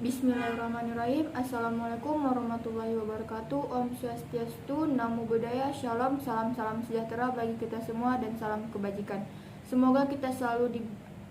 Bismillahirrahmanirrahim. Assalamualaikum warahmatullahi wabarakatuh. Om Swastiastu, Namo Buddhaya, Shalom, salam sejahtera bagi kita semua dan salam kebajikan. Semoga kita selalu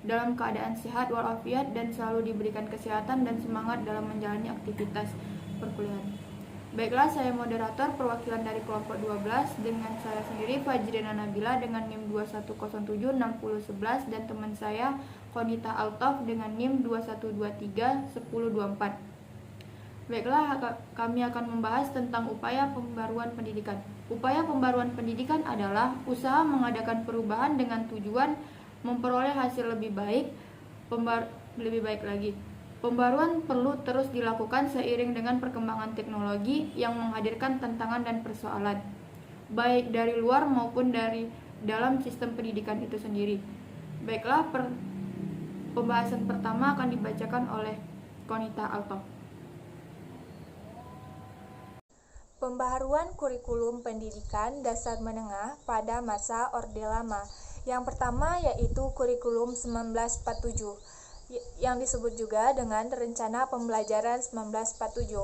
dalam keadaan sehat walafiat dan selalu diberikan kesehatan dan semangat dalam menjalani aktivitas perkuliahan. Baiklah, saya moderator perwakilan dari kelompok 12 dengan saya sendiri Fajrina Nabila dengan NIM 21076011 dan teman saya Konita Altaf dengan NIM 21231024. Baiklah, kami akan membahas tentang upaya pembaruan pendidikan. Upaya pembaruan pendidikan adalah usaha mengadakan perubahan dengan tujuan memperoleh hasil lebih baik lagi. Pembaruan perlu terus dilakukan seiring dengan perkembangan teknologi yang menghadirkan tantangan dan persoalan, baik dari luar maupun dari dalam sistem pendidikan itu sendiri. Baiklah, pembahasan pertama akan dibacakan oleh Konita Alto. Pembaharuan kurikulum pendidikan dasar menengah pada masa Orde Lama. Yang pertama yaitu kurikulum 1947. Yang disebut juga dengan Rencana Pembelajaran 1947.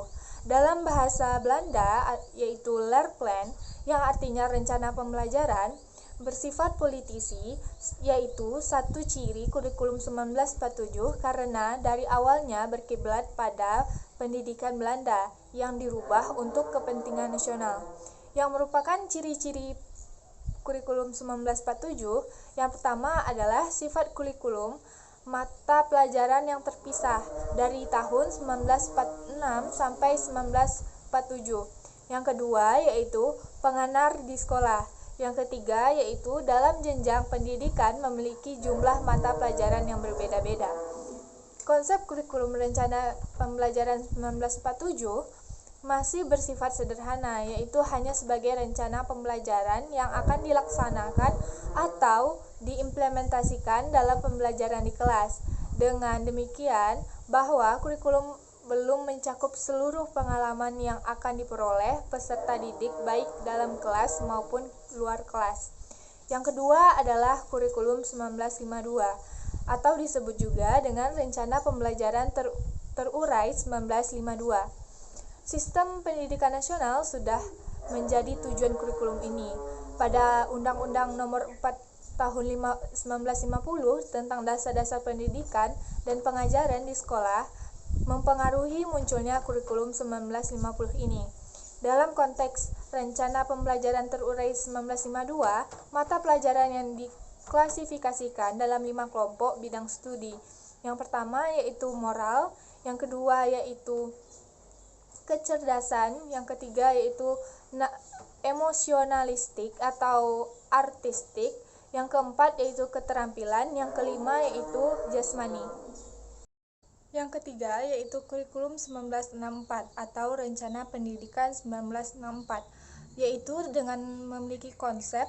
Dalam bahasa Belanda yaitu Leerplan, yang artinya rencana pembelajaran, bersifat politisi, yaitu satu ciri kurikulum 1947 karena dari awalnya berkiblat pada pendidikan Belanda yang dirubah untuk kepentingan nasional. Yang merupakan ciri-ciri kurikulum 1947, yang pertama adalah sifat kurikulum mata pelajaran yang terpisah dari tahun 1946 sampai 1947. Yang kedua yaitu penganar di sekolah. Yang ketiga yaitu dalam jenjang pendidikan memiliki jumlah mata pelajaran yang berbeda-beda. Konsep kurikulum rencana pembelajaran 1947 masih bersifat sederhana, yaitu hanya sebagai rencana pembelajaran yang akan dilaksanakan atau diimplementasikan dalam pembelajaran di kelas. Dengan demikian, bahwa kurikulum belum mencakup seluruh pengalaman yang akan diperoleh peserta didik baik dalam kelas maupun luar kelas. Yang kedua adalah kurikulum 1952 atau disebut juga dengan rencana pembelajaran terurai 1952. Sistem pendidikan nasional sudah menjadi tujuan kurikulum ini. Pada Undang-Undang Nomor 4 Tahun 1950 tentang dasar-dasar pendidikan dan pengajaran di sekolah mempengaruhi munculnya kurikulum 1950 ini. Dalam konteks rencana pembelajaran terurai 1952, mata pelajaran yang diklasifikasikan dalam 5 kelompok bidang studi. Yang pertama yaitu moral, yang kedua yaitu kecerdasan, yang ketiga yaitu emosionalistik atau artistik, yang keempat yaitu keterampilan, yang kelima yaitu jasmani. Yang ketiga yaitu kurikulum 1964 atau rencana pendidikan 1964, yaitu dengan memiliki konsep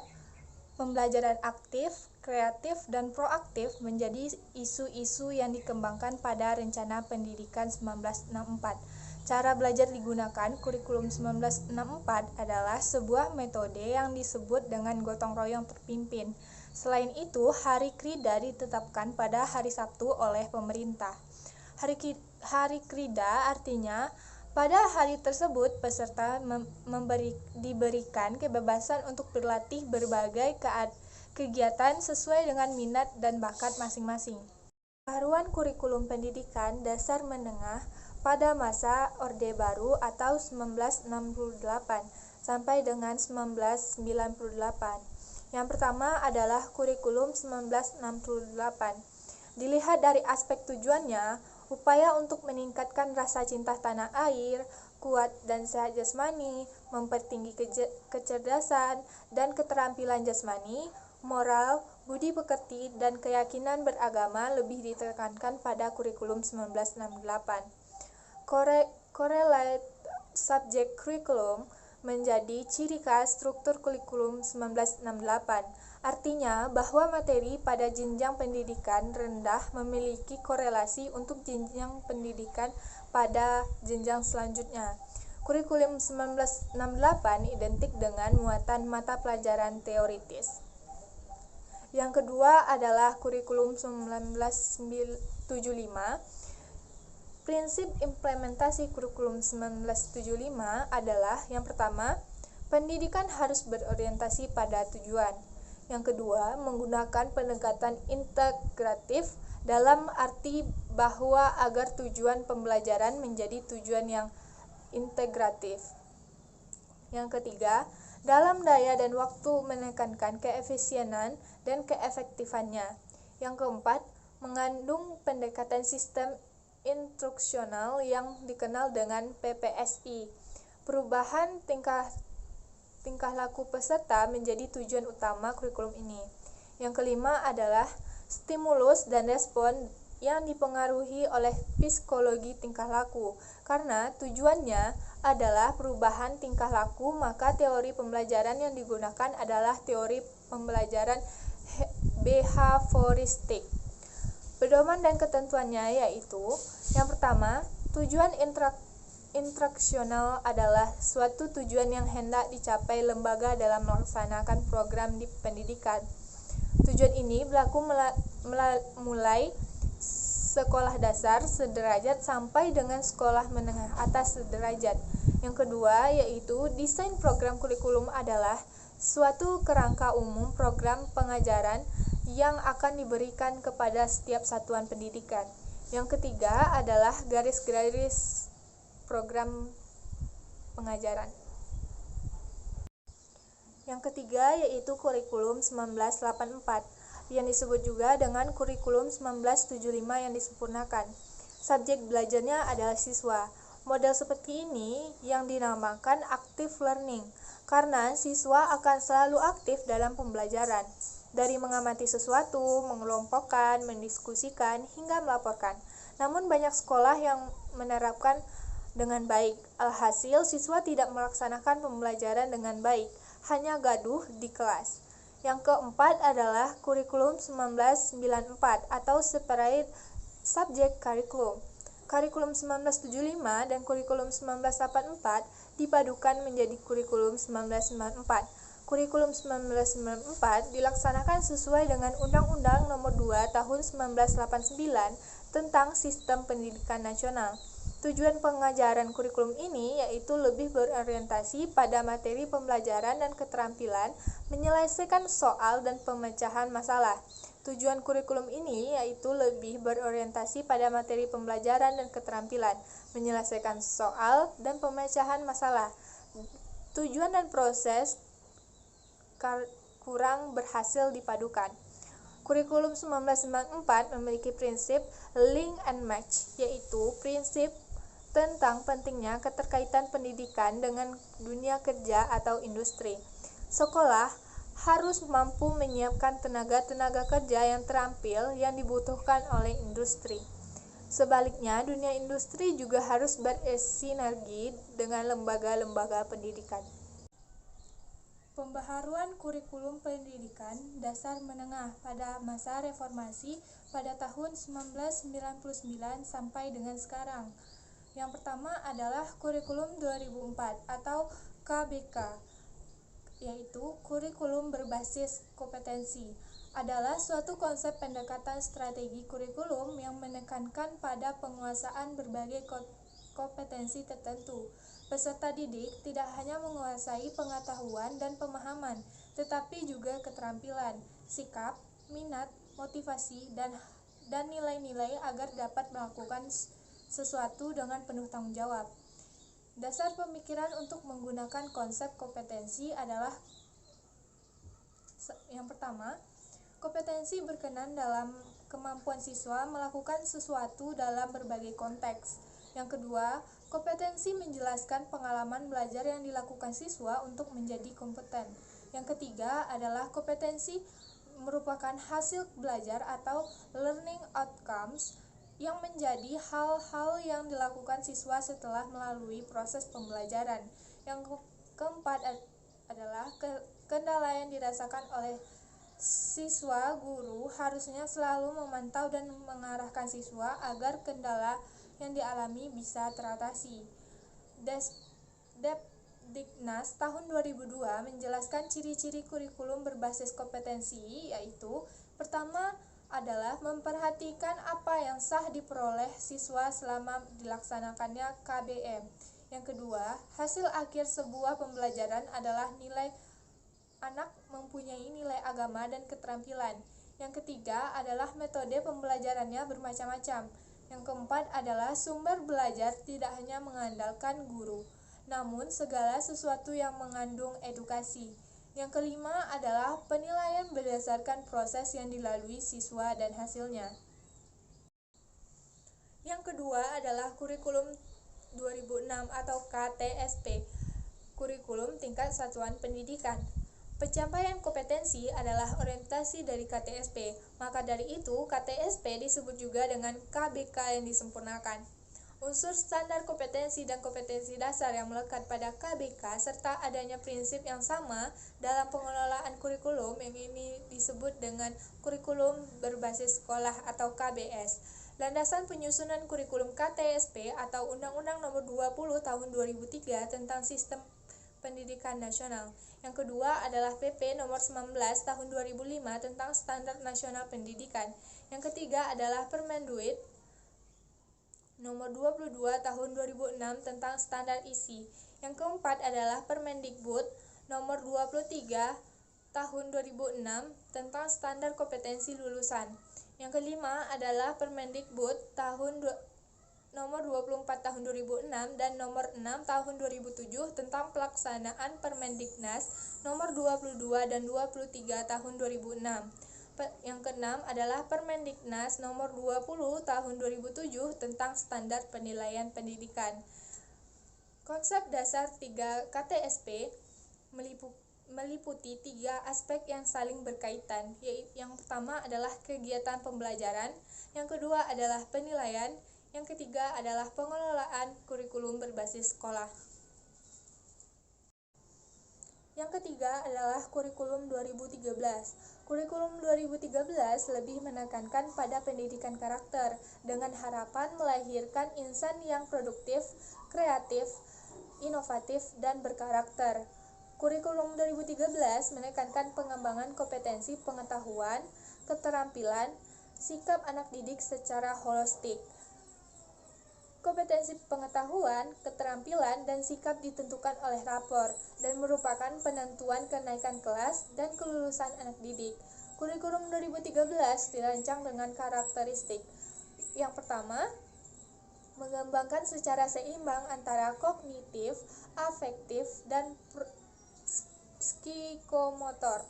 pembelajaran aktif, kreatif, dan proaktif menjadi isu-isu yang dikembangkan pada rencana pendidikan 1964. Cara belajar digunakan kurikulum 1964 adalah sebuah metode yang disebut dengan gotong royong terpimpin. Selain itu, Hari Krida ditetapkan pada hari Sabtu oleh pemerintah. Hari Krida artinya pada hari tersebut peserta diberikan kebebasan untuk berlatih berbagai kegiatan sesuai dengan minat dan bakat masing-masing. Pembaharuan kurikulum pendidikan dasar menengah pada masa Orde Baru atau 1968 sampai dengan 1998. Yang pertama adalah kurikulum 1968. Dilihat dari aspek tujuannya, upaya untuk meningkatkan rasa cinta tanah air, kuat dan sehat jasmani, mempertinggi kecerdasan dan keterampilan jasmani, moral, budi pekerti, dan keyakinan beragama lebih ditekankan pada kurikulum 1968. Correlate subject curriculum menjadi ciri khas struktur kurikulum 1968. Artinya bahwa materi pada jenjang pendidikan rendah memiliki korelasi untuk jenjang pendidikan pada jenjang selanjutnya. Kurikulum 1968 identik dengan muatan mata pelajaran teoritis. Yang kedua adalah kurikulum 1975. Prinsip implementasi kurikulum 1975 adalah yang pertama, pendidikan harus berorientasi pada tujuan. Yang kedua, menggunakan pendekatan integratif dalam arti bahwa agar tujuan pembelajaran menjadi tujuan yang integratif. Yang ketiga, dalam daya dan waktu menekankan keefisienan dan keefektifannya. Yang keempat, mengandung pendekatan sistem instruksional yang dikenal dengan PPSI. Perubahan tingkah laku peserta menjadi tujuan utama kurikulum ini. Yang kelima adalah stimulus dan respon yang dipengaruhi oleh psikologi tingkah laku. Karena tujuannya adalah perubahan tingkah laku, maka teori pembelajaran yang digunakan adalah teori pembelajaran behavioristik. Pedoman dan ketentuannya yaitu, yang pertama, tujuan instruksional adalah suatu tujuan yang hendak dicapai lembaga dalam melaksanakan program di pendidikan. Tujuan ini berlaku mulai sekolah dasar sederajat sampai dengan sekolah menengah atas sederajat. Yang kedua yaitu desain program kurikulum adalah suatu kerangka umum program pengajaran yang akan diberikan kepada setiap satuan pendidikan. Yang ketiga adalah garis-garis program pengajaran. Yang ketiga yaitu kurikulum 1984 yang disebut juga dengan kurikulum 1975 yang disempurnakan. Subjek belajarnya adalah siswa. Model seperti ini yang dinamakan active learning karena siswa akan selalu aktif dalam pembelajaran. Dari mengamati sesuatu, mengelompokkan, mendiskusikan, hingga melaporkan. Namun banyak sekolah yang menerapkan dengan baik. Alhasil, siswa tidak melaksanakan pembelajaran dengan baik, hanya gaduh di kelas. Yang keempat adalah kurikulum 1994 atau separate subject curriculum. Kurikulum 1975 dan kurikulum 1984 dipadukan menjadi kurikulum 1994. Kurikulum 1994 dilaksanakan sesuai dengan Undang-Undang Nomor 2 Tahun 1989 tentang Sistem Pendidikan Nasional. Tujuan pengajaran kurikulum ini yaitu lebih berorientasi pada materi pembelajaran dan keterampilan menyelesaikan soal dan pemecahan masalah. Tujuan kurikulum ini yaitu lebih berorientasi pada materi pembelajaran dan keterampilan menyelesaikan soal dan pemecahan masalah. Tujuan dan proses kurang berhasil dipadukan. Kurikulum 1994 memiliki prinsip link and match, yaitu prinsip tentang pentingnya keterkaitan pendidikan dengan dunia kerja atau industri. Sekolah harus mampu menyiapkan tenaga kerja yang terampil yang dibutuhkan oleh industri. Sebaliknya, dunia industri juga harus bersinergi dengan lembaga-lembaga pendidikan. Pembaharuan kurikulum pendidikan dasar menengah pada masa reformasi pada tahun 1999 sampai dengan sekarang. Yang pertama adalah kurikulum 2004 atau KBK, yaitu kurikulum berbasis kompetensi. Adalah suatu konsep pendekatan strategi kurikulum yang menekankan pada penguasaan berbagai kompetensi tertentu. Peserta didik tidak hanya menguasai pengetahuan dan pemahaman, tetapi juga keterampilan, sikap, minat, motivasi, dan nilai-nilai agar dapat melakukan sesuatu dengan penuh tanggung jawab. Dasar pemikiran untuk menggunakan konsep kompetensi adalah yang pertama, kompetensi berkenan dalam kemampuan siswa melakukan sesuatu dalam berbagai konteks. Yang kedua, kompetensi menjelaskan pengalaman belajar yang dilakukan siswa untuk menjadi kompeten. Yang ketiga adalah kompetensi merupakan hasil belajar atau learning outcomes yang menjadi hal-hal yang dilakukan siswa setelah melalui proses pembelajaran. Yang keempat adalah kendala yang dirasakan oleh siswa. Guru harusnya selalu memantau dan mengarahkan siswa agar kendala yang dialami bisa teratasi. Depdiknas tahun 2002 menjelaskan ciri-ciri kurikulum berbasis kompetensi, yaitu pertama, adalah memperhatikan apa yang sah diperoleh siswa selama dilaksanakannya KBM. Yang kedua, hasil akhir sebuah pembelajaran adalah nilai anak mempunyai nilai agama dan keterampilan. Yang ketiga adalah metode pembelajarannya bermacam-macam. Yang keempat adalah sumber belajar tidak hanya mengandalkan guru, namun segala sesuatu yang mengandung edukasi. Yang kelima adalah penilaian berdasarkan proses yang dilalui siswa dan hasilnya. Yang kedua adalah kurikulum 2006 atau KTSP, kurikulum tingkat satuan pendidikan. Pencapaian kompetensi adalah orientasi dari KTSP, maka dari itu KTSP disebut juga dengan KBK yang disempurnakan. Unsur standar kompetensi dan kompetensi dasar yang melekat pada KBK serta adanya prinsip yang sama dalam pengelolaan kurikulum yang ini disebut dengan kurikulum berbasis sekolah atau KBS. Landasan penyusunan kurikulum KTSP atau Undang-Undang Nomor 20 Tahun 2003 tentang Sistem Pendidikan Nasional. Yang kedua adalah PP Nomor 19 Tahun 2005 tentang Standar Nasional Pendidikan. Yang ketiga adalah Permendikbud Nomor 22 Tahun 2006 tentang Standar Isi. Yang keempat adalah Permendikbud Nomor 23 Tahun 2006 tentang Standar Kompetensi Lulusan. Yang kelima adalah Permendikbud Nomor 24 Tahun 2006 dan Nomor 6 Tahun 2007 tentang pelaksanaan Permendiknas Nomor 22 dan 23 Tahun 2006. Yang keenam adalah Permendiknas Nomor 20 Tahun 2007 tentang Standar Penilaian Pendidikan. Konsep dasar 3 KTSP meliputi 3 aspek yang saling berkaitan, yaitu yang pertama adalah kegiatan pembelajaran, yang kedua adalah penilaian, yang ketiga adalah pengelolaan kurikulum berbasis sekolah. Yang ketiga adalah kurikulum 2013. Kurikulum 2013 lebih menekankan pada pendidikan karakter dengan harapan melahirkan insan yang produktif, kreatif, inovatif, dan berkarakter. Kurikulum 2013 menekankan pengembangan kompetensi pengetahuan, keterampilan, sikap anak didik secara holistik. Kompetensi pengetahuan, keterampilan, dan sikap ditentukan oleh rapor dan merupakan penentuan kenaikan kelas dan kelulusan anak didik. Kurikulum 2013 dirancang dengan karakteristik. Yang pertama, mengembangkan secara seimbang antara kognitif, afektif, dan psikomotor.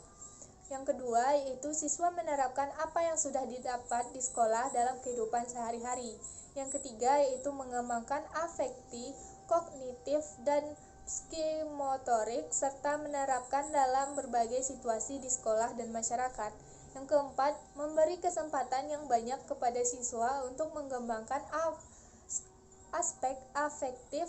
Yang kedua, yaitu siswa menerapkan apa yang sudah didapat di sekolah dalam kehidupan sehari-hari. Yang ketiga, yaitu mengembangkan afektif, kognitif, dan psikomotorik serta menerapkan dalam berbagai situasi di sekolah dan masyarakat. Yang keempat, memberi kesempatan yang banyak kepada siswa untuk mengembangkan aspek afektif,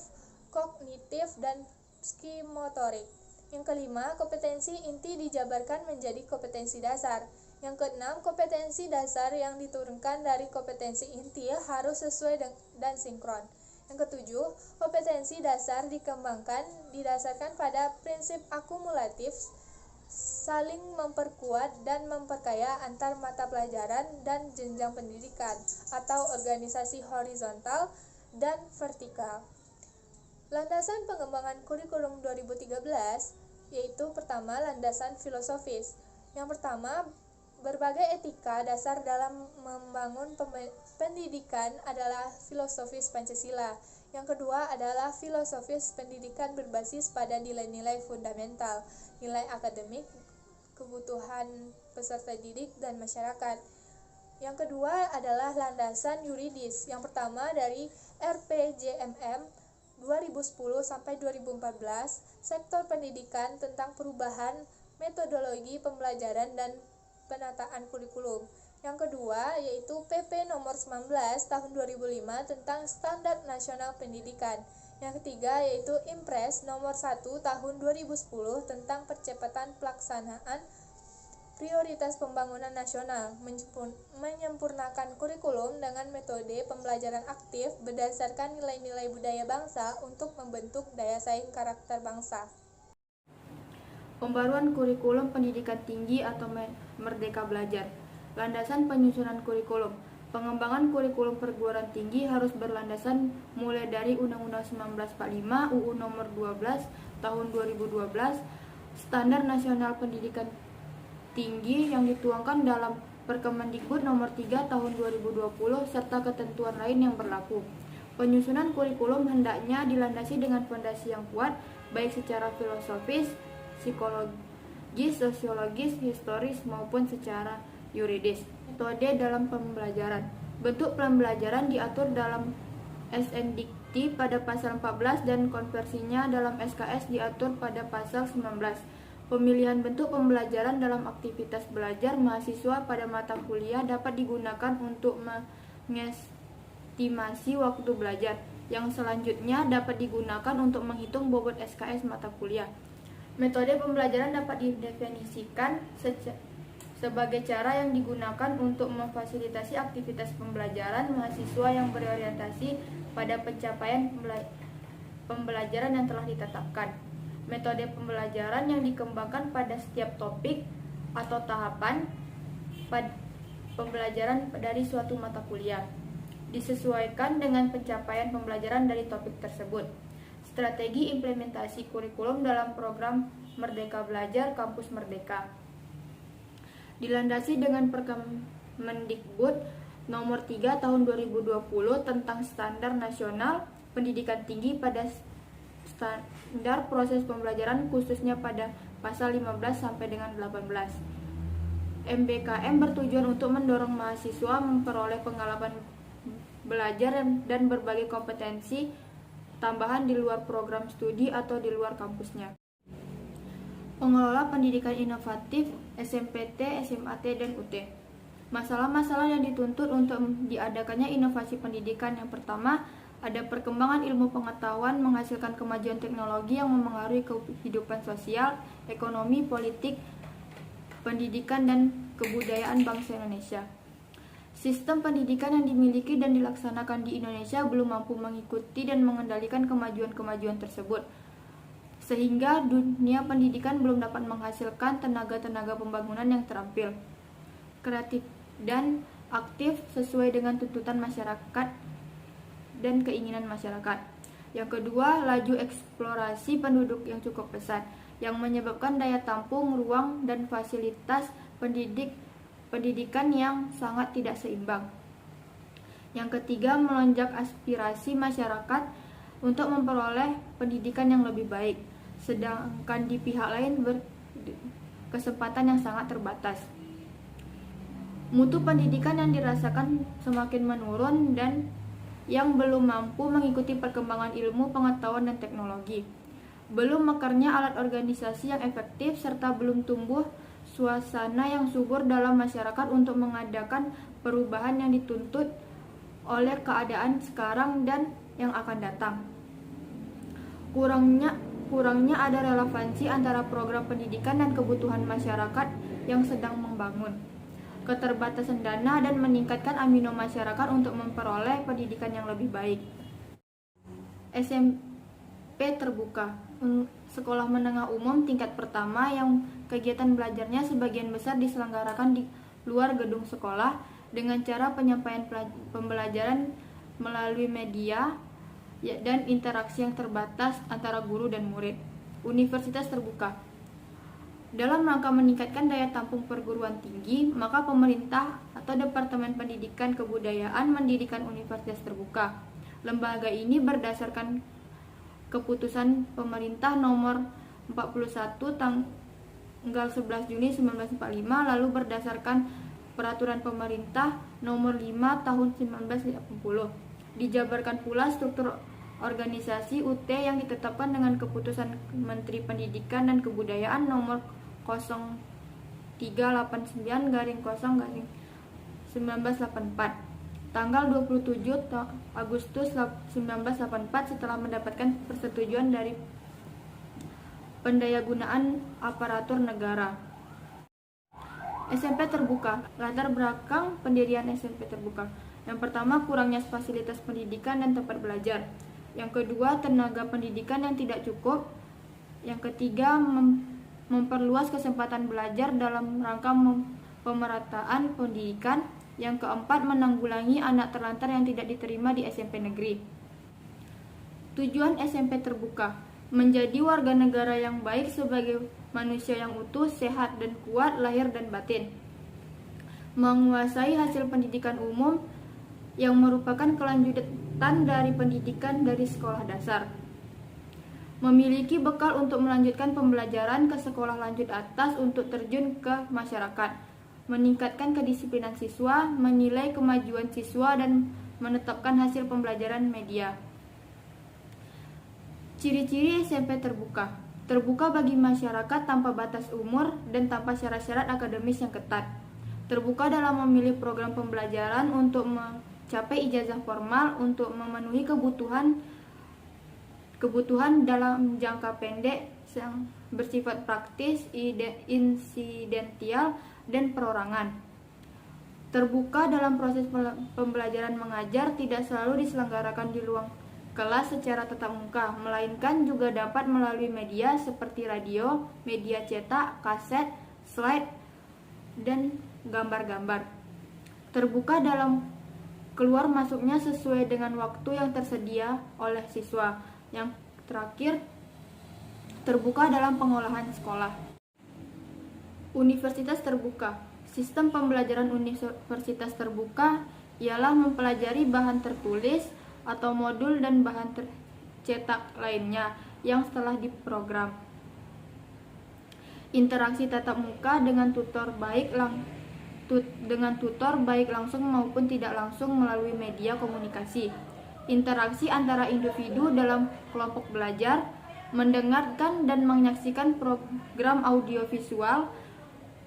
kognitif, dan psikomotorik. Yang kelima, kompetensi inti dijabarkan menjadi kompetensi dasar. Yang keenam, kompetensi dasar yang diturunkan dari kompetensi inti harus sesuai dan sinkron. Yang ketujuh, kompetensi dasar dikembangkan didasarkan pada prinsip akumulatif, saling memperkuat dan memperkaya antar mata pelajaran dan jenjang pendidikan atau organisasi horizontal dan vertikal. Landasan pengembangan kurikulum 2013 yaitu pertama, landasan filosofis. Yang pertama, berbagai etika dasar dalam membangun pendidikan adalah filosofis Pancasila. Yang kedua adalah filosofis pendidikan berbasis pada nilai-nilai fundamental, nilai akademik, kebutuhan peserta didik dan masyarakat. Yang kedua adalah landasan yuridis. Yang pertama dari RPJMM 2010 sampai 2014, sektor pendidikan tentang perubahan metodologi pembelajaran dan penataan kurikulum. Yang kedua yaitu PP Nomor 19 Tahun 2005 tentang Standar Nasional Pendidikan. Yang ketiga yaitu Impres Nomor 1 Tahun 2010 tentang percepatan pelaksanaan prioritas pembangunan nasional, menyempurnakan kurikulum dengan metode pembelajaran aktif berdasarkan nilai-nilai budaya bangsa untuk membentuk daya saing karakter bangsa. Pembaruan kurikulum pendidikan tinggi atau Merdeka Belajar. Landasan penyusunan kurikulum. Pengembangan kurikulum perguruan tinggi harus berlandasan mulai dari Undang-Undang 1945, UU Nomor 12 Tahun 2012, Standar Nasional Pendidikan Tinggi yang dituangkan dalam Perkemendikbud Nomor 3 Tahun 2020 serta ketentuan lain yang berlaku. Penyusunan kurikulum hendaknya dilandasi dengan fondasi yang kuat baik secara filosofis, psikologis, sosiologis, historis maupun secara yuridis. Metode dalam pembelajaran. Bentuk pembelajaran diatur dalam SNDikti pada pasal 14 dan konversinya dalam SKS diatur pada pasal 19. Pemilihan bentuk pembelajaran dalam aktivitas belajar mahasiswa pada mata kuliah dapat digunakan untuk mengestimasi waktu belajar, yang selanjutnya dapat digunakan untuk menghitung bobot SKS mata kuliah. Metode pembelajaran dapat didefinisikan sebagai cara yang digunakan untuk memfasilitasi aktivitas pembelajaran mahasiswa yang berorientasi pada pencapaian pembelajaran yang telah ditetapkan. Metode pembelajaran yang dikembangkan pada setiap topik atau tahapan pembelajaran dari suatu mata kuliah, disesuaikan dengan pencapaian pembelajaran dari topik tersebut. Strategi implementasi kurikulum dalam program Merdeka Belajar Kampus Merdeka dilandasi dengan Perkemendikbud Nomor 3 Tahun 2020 tentang Standar Nasional Pendidikan Tinggi pada standar proses pembelajaran khususnya pada pasal 15 sampai dengan 18. MBKM bertujuan untuk mendorong mahasiswa memperoleh pengalaman belajar dan berbagai kompetensi tambahan di luar program studi atau di luar kampusnya. Pengelola pendidikan inovatif SMPT, SMAT, dan UT. Masalah-masalah yang dituntut untuk diadakannya inovasi pendidikan. Yang pertama, ada perkembangan ilmu pengetahuan menghasilkan kemajuan teknologi yang memengaruhi kehidupan sosial, ekonomi, politik, pendidikan, dan kebudayaan bangsa Indonesia. Sistem pendidikan yang dimiliki dan dilaksanakan di Indonesia belum mampu mengikuti dan mengendalikan kemajuan-kemajuan tersebut, sehingga dunia pendidikan belum dapat menghasilkan tenaga-tenaga pembangunan yang terampil, kreatif, dan aktif sesuai dengan tuntutan masyarakat dan keinginan masyarakat. Yang kedua, laju eksplorasi penduduk yang cukup pesat, yang menyebabkan daya tampung, ruang, dan fasilitas pendidikan yang sangat tidak seimbang. Yang ketiga, melonjak aspirasi masyarakat untuk memperoleh pendidikan yang lebih baik, sedangkan di pihak lain berkesempatan yang sangat terbatas. Mutu pendidikan yang dirasakan semakin menurun dan yang belum mampu mengikuti perkembangan ilmu, pengetahuan, dan teknologi. Belum mekarnya alat organisasi yang efektif serta belum tumbuh suasana yang subur dalam masyarakat untuk mengadakan perubahan yang dituntut oleh keadaan sekarang dan yang akan datang. Kurangnya ada relevansi antara program pendidikan dan kebutuhan masyarakat yang sedang membangun. Keterbatasan dana dan meningkatkan animo masyarakat untuk memperoleh pendidikan yang lebih baik. SMP terbuka, sekolah menengah umum tingkat pertama yang kegiatan belajarnya sebagian besar diselenggarakan di luar gedung sekolah dengan cara penyampaian pembelajaran melalui media dan interaksi yang terbatas antara guru dan murid. Universitas terbuka. Dalam rangka meningkatkan daya tampung perguruan tinggi, maka pemerintah atau Departemen Pendidikan Kebudayaan mendirikan universitas terbuka. Lembaga ini berdasarkan keputusan pemerintah nomor 41 tanggal 11 Juni 1945, lalu berdasarkan peraturan pemerintah nomor 5 tahun 1980. Dijabarkan pula struktur organisasi UT yang ditetapkan dengan keputusan Menteri Pendidikan dan Kebudayaan nomor 0389-0-1984 tanggal 27 Agustus 1984 setelah mendapatkan persetujuan dari Pendayagunaan Aparatur Negara. SMP terbuka. Latar belakang pendirian SMP terbuka. Yang pertama, kurangnya fasilitas pendidikan dan tempat belajar. Yang kedua, tenaga pendidikan yang tidak cukup. Yang ketiga, memperluas kesempatan belajar dalam rangka pemerataan pendidikan. Yang keempat, menanggulangi anak terlantar yang tidak diterima di SMP negeri. Tujuan SMP terbuka: menjadi warga negara yang baik sebagai manusia yang utuh, sehat dan kuat lahir dan batin. Menguasai hasil pendidikan umum yang merupakan kelanjutan dari pendidikan dari sekolah dasar. Memiliki bekal untuk melanjutkan pembelajaran ke sekolah lanjut atas untuk terjun ke masyarakat. Meningkatkan kedisiplinan siswa, menilai kemajuan siswa dan menetapkan hasil pembelajaran media. Ciri-ciri SMP terbuka: terbuka bagi masyarakat tanpa batas umur dan tanpa syarat-syarat akademis yang ketat. Terbuka dalam memilih program pembelajaran untuk mencapai ijazah formal, untuk memenuhi kebutuhan dalam jangka pendek yang bersifat praktis, insidental, dan perorangan. Terbuka dalam proses pembelajaran mengajar, tidak selalu diselenggarakan di ruang kelas secara tatap muka, melainkan juga dapat melalui media seperti radio, media cetak, kaset, slide, dan gambar-gambar. Terbuka dalam keluar masuknya sesuai dengan waktu yang tersedia oleh siswa. Yang terakhir, terbuka dalam pengolahan sekolah. Universitas terbuka. Sistem pembelajaran universitas terbuka ialah mempelajari bahan tertulis atau modul dan bahan tercetak lainnya yang telah diprogram. Interaksi tatap muka dengan tutor baik langsung maupun tidak langsung melalui media komunikasi. Interaksi antara individu dalam kelompok belajar, mendengarkan dan menyaksikan program audiovisual,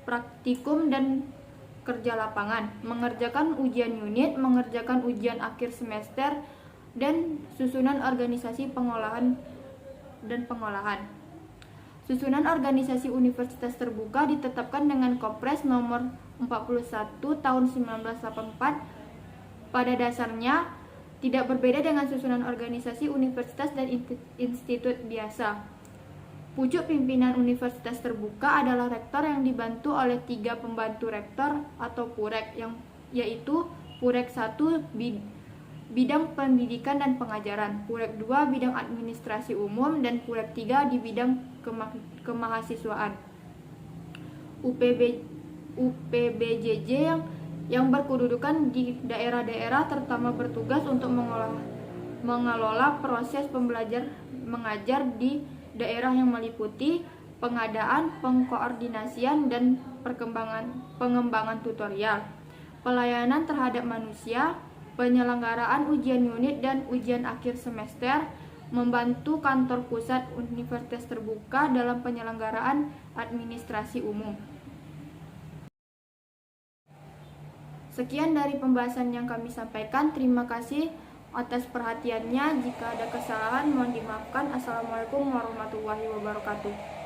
praktikum dan kerja lapangan, mengerjakan ujian unit, mengerjakan ujian akhir semester, dan susunan organisasi pengolahan. Susunan organisasi universitas terbuka ditetapkan dengan Kepres nomor 41 tahun 1984. Pada dasarnya tidak berbeda dengan susunan organisasi universitas dan institut biasa. Pucuk pimpinan universitas terbuka adalah rektor yang dibantu oleh 3 pembantu rektor atau purek, yaitu Purek 1 bidang pendidikan dan pengajaran, Purek 2 bidang administrasi umum, dan Purek 3 di bidang kemahasiswaan. UPBJJ yang berkedudukan di daerah-daerah terutama bertugas untuk mengelola proses pembelajar mengajar di daerah yang meliputi pengadaan, pengkoordinasian, dan pengembangan tutorial, pelayanan terhadap manusia, penyelenggaraan ujian unit dan ujian akhir semester, membantu kantor pusat universitas terbuka dalam penyelenggaraan administrasi umum. Sekian dari pembahasan yang kami sampaikan. Terima kasih atas perhatiannya. Jika ada kesalahan mohon dimaafkan. Assalamualaikum warahmatullahi wabarakatuh.